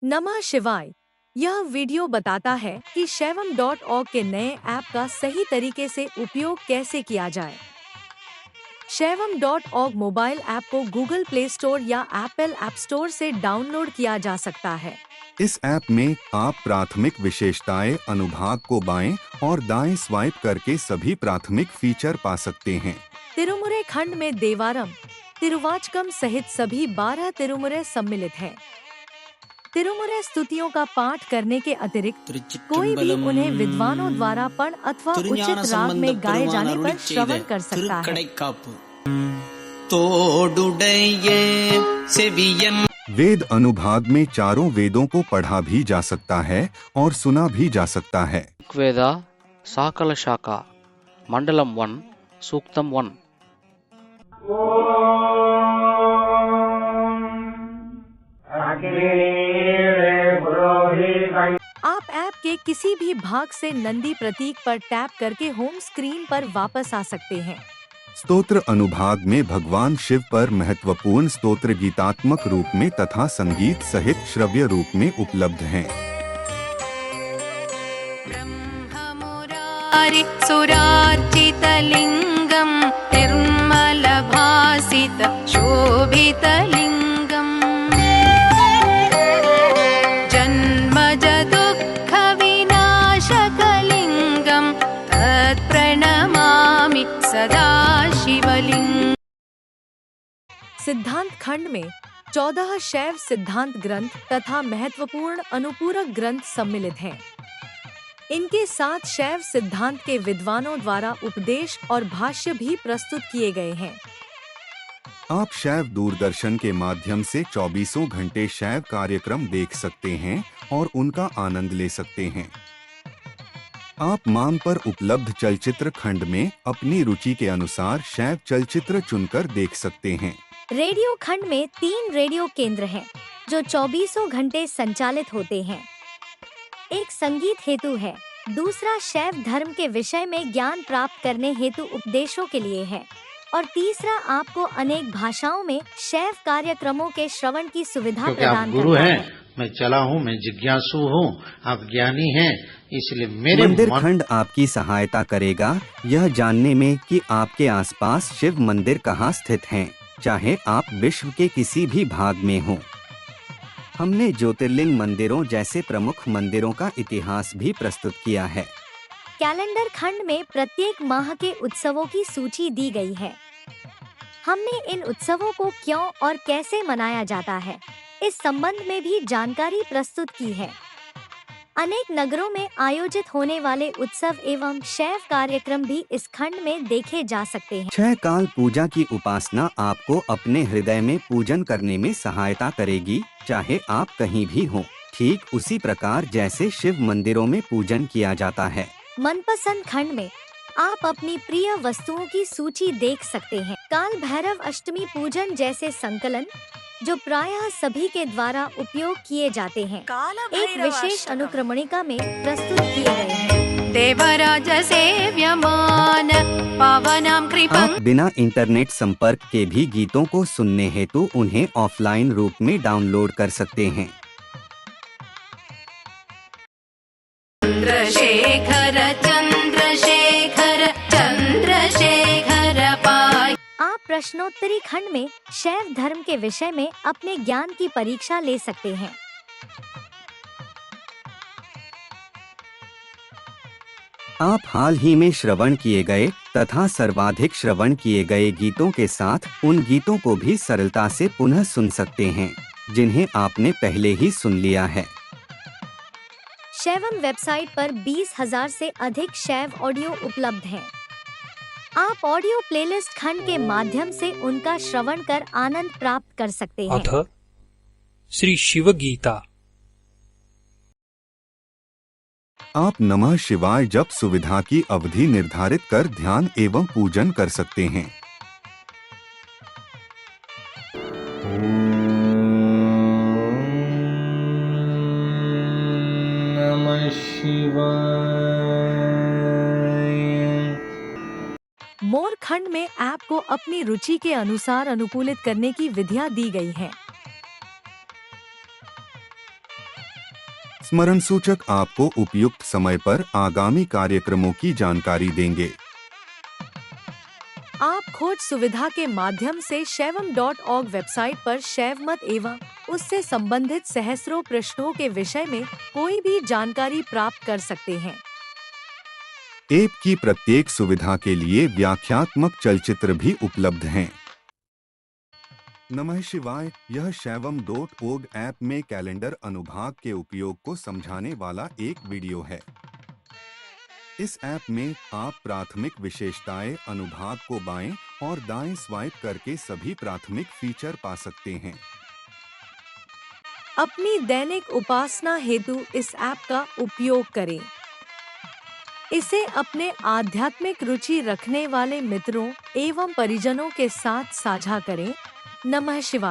नमः शिवाय। यह वीडियो बताता है कि शैवम.org के नए ऐप का सही तरीके से उपयोग कैसे किया जाए। शैवम.org मोबाइल ऐप को गूगल प्ले स्टोर या एप्पल ऐप स्टोर से डाउनलोड किया जा सकता है। इस ऐप में आप प्राथमिक विशेषताएं अनुभाग को बाएं और दाएं स्वाइप करके सभी प्राथमिक फीचर पा सकते हैं। तिरुमुरे खंड में देवारम, तिरुवाचकम सहित सभी 12 तिरुमुरे सम्मिलित हैं। तिरुमुरे स्तुतियों का पाठ करने के अतिरिक्त कोई भी उन्हें विद्वानों द्वारा पढ़ अथवा उचित राग में गाए जाने पर श्रवण कर सकता है। वेद अनुभाग में चारों वेदों को पढ़ा भी जा सकता है और सुना भी जा सकता है। वेदा साकल शाखा मंडलम 1 सूक्तम 1। आप ऐप के किसी भी भाग से नंदी प्रतीक पर टैप करके होम स्क्रीन पर वापस आ सकते हैं। स्तोत्र अनुभाग में भगवान शिव पर महत्वपूर्ण स्तोत्र गीतात्मक रूप में तथा संगीत सहित श्रव्य रूप में उपलब्ध हैं। सुरार्चितलिंगम निर्मल भासित शोभितलिंगम जन्मज दुःख विनाशकलिंगम तत्प्रणमामि सदा शिवलिंग। सिद्धांत खंड में 14 शैव सिद्धांत ग्रंथ तथा महत्वपूर्ण अनुपूरक ग्रंथ सम्मिलित हैं। इनके साथ शैव सिद्धांत के विद्वानों द्वारा उपदेश और भाष्य भी प्रस्तुत किए गए हैं। आप शैव दूरदर्शन के माध्यम से 24 घंटे शैव कार्यक्रम देख सकते हैं और उनका आनंद ले सकते हैं। आप मांग पर उपलब्ध चलचित्र खंड में अपनी रुचि के अनुसार शैव चलचित्र चुनकर देख सकते हैं। रेडियो खंड में 3 रेडियो केंद्र हैं, जो 24 घंटे संचालित होते हैं। एक संगीत हेतु है, दूसरा शैव धर्म के विषय में ज्ञान प्राप्त करने हेतु उपदेशों के लिए है और तीसरा आपको अनेक भाषाओं में शैव कार्यक्रमों के श्रवण की सुविधा प्रदान गुरु करता हैं, है। मैं चला हूँ, मैं जिज्ञासु हूँ, आप ज्ञानी हैं, इसलिए मेरे मंदिर खंड आपकी सहायता करेगा यह जानने में कि आपके आसपास शिव मंदिर कहाँ स्थित हैं, चाहे आप विश्व के किसी भी भाग में हों। हमने ज्योतिर्लिंग मंदिरों जैसे प्रमुख मंदिरों का इतिहास भी प्रस्तुत किया है। कैलेंडर खंड में प्रत्येक माह के उत्सवों की सूची दी गई है। हमने इन उत्सवों को क्यों और कैसे मनाया जाता है, इस संबंध में भी जानकारी प्रस्तुत की है। अनेक नगरों में आयोजित होने वाले उत्सव एवं शैव कार्यक्रम भी इस खंड में देखे जा सकते हैं। 6 काल पूजा की उपासना आपको अपने हृदय में पूजन करने में सहायता करेगी, चाहे आप कहीं भी हों, ठीक उसी प्रकार जैसे शिव मंदिरों में पूजन किया जाता है। मनपसंद खंड में आप अपनी प्रिय वस्तुओं की सूची देख सकते हैं। काल भैरव अष्टमी पूजन जैसे संकलन जो प्रायः सभी के द्वारा उपयोग किए जाते हैं, एक विशेष अनुक्रमणिका में प्रस्तुत किए गए हैं। देवराज सेव्यमान पावनम कृपं। आप बिना इंटरनेट संपर्क के भी गीतों को सुनने हेतु उन्हें ऑफलाइन रूप में डाउनलोड कर सकते हैं। चंद्रशेखर चंद्रशेखर चंद्रशेखर पाय। आप प्रश्नोत्तरी खंड में शैव धर्म के विषय में अपने ज्ञान की परीक्षा ले सकते हैं। आप हाल ही में श्रवण किए गए तथा सर्वाधिक श्रवण किए गए गीतों के साथ उन गीतों को भी सरलता से पुनः सुन सकते हैं, जिन्हें आपने पहले ही सुन लिया है। शैवम वेबसाइट पर 20,000 से अधिक शैव ऑडियो उपलब्ध हैं। आप ऑडियो प्लेलिस्ट खंड के माध्यम से उनका श्रवण कर आनंद प्राप्त कर सकते हैं। अथ श्री शिव गीता। आप नमः शिवाय जप सुविधा की अवधि निर्धारित कर ध्यान एवं पूजन कर सकते हैं। नमः शिवाय। मोर खंड में ऐप को अपनी रुचि के अनुसार अनुकूलित करने की विधियां दी गई हैं। स्मरण सूचक आपको उपयुक्त समय पर आगामी कार्यक्रमों की जानकारी देंगे। आप खोज सुविधा के माध्यम से shaivam.org वेबसाइट पर शैव मत एवं उससे संबंधित सहस्रों प्रश्नों के विषय में कोई भी जानकारी प्राप्त कर सकते हैं। ऐप की प्रत्येक सुविधा के लिए व्याख्यात्मक चलचित्र भी उपलब्ध हैं। नमः शिवाय। यह shaivam.org ऐप में कैलेंडर अनुभाग के उपयोग को समझाने वाला एक वीडियो है। इस ऐप में आप प्राथमिक विशेषताएं अनुभाग को बाएं और दाएं स्वाइप करके सभी प्राथमिक फीचर पा सकते हैं। अपनी दैनिक उपासना हेतु इस ऐप का उपयोग करें। इसे अपने आध्यात्मिक रुचि रखने वाले मित्रों एवं परिजनों के साथ साझा करें। नमः शिवाय।